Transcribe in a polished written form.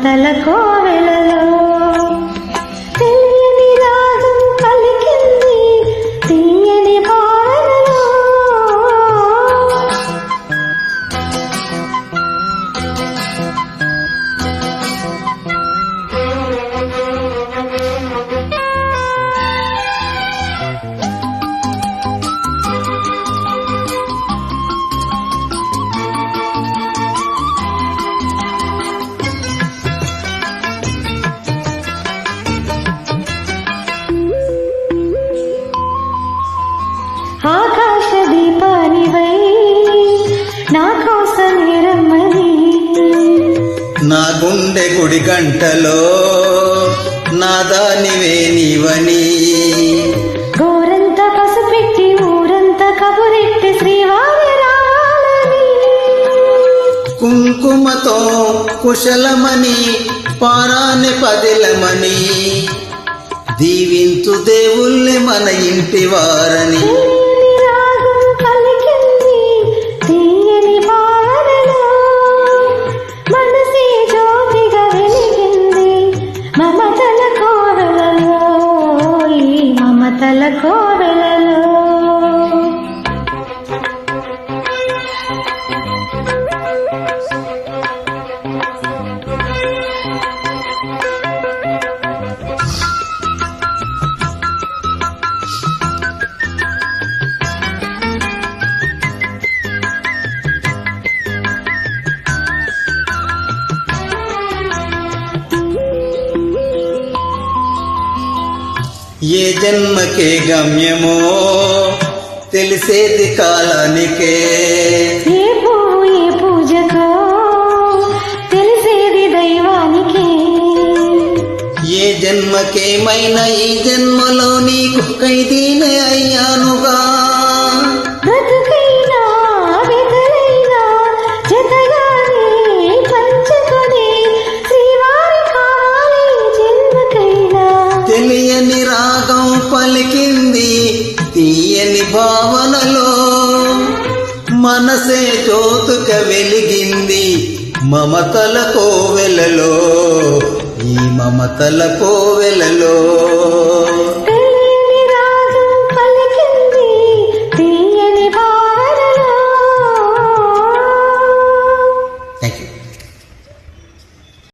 మమతల కోవెలలో తెలియని రాగం పలికింది తీయని భావనలో. ఆకాశ దీపానివై నా కోసమే రమ్మని, నా గుండె గుడి గంటలో నాదానివే నీవని, గోరంత పసుపెట్టి ఊరంత కబురెట్టి శ్రీవారి రావాలని, కుంకుమతో కుశలమని పారాని పదిలమని, దీవింతు దేవుళ్ళే మన ఇంటి వారని. మమతల కోవెలలో ఏ జన్మకే గమ్యమో తెలిసేది కాలానికే, ఏ పువ్వు ఏ పూజకో తెలిసేది దైవానికే, ఏ జన్మకేమైనా ఈ జన్మలో నీకు ఖైదీనే అయ్యానుగా, బ్రతుకైనా వెదలైనా జతగానే పంచుకొని శ్రీవారి కావాలి జన్మకైనా. తెలియని రాగం పలికింది తీయని భావనలో, మనసే జ్యోతుక వెలిగింది మమతల కోవెలలో, ఈ మమతల కోవెలలో.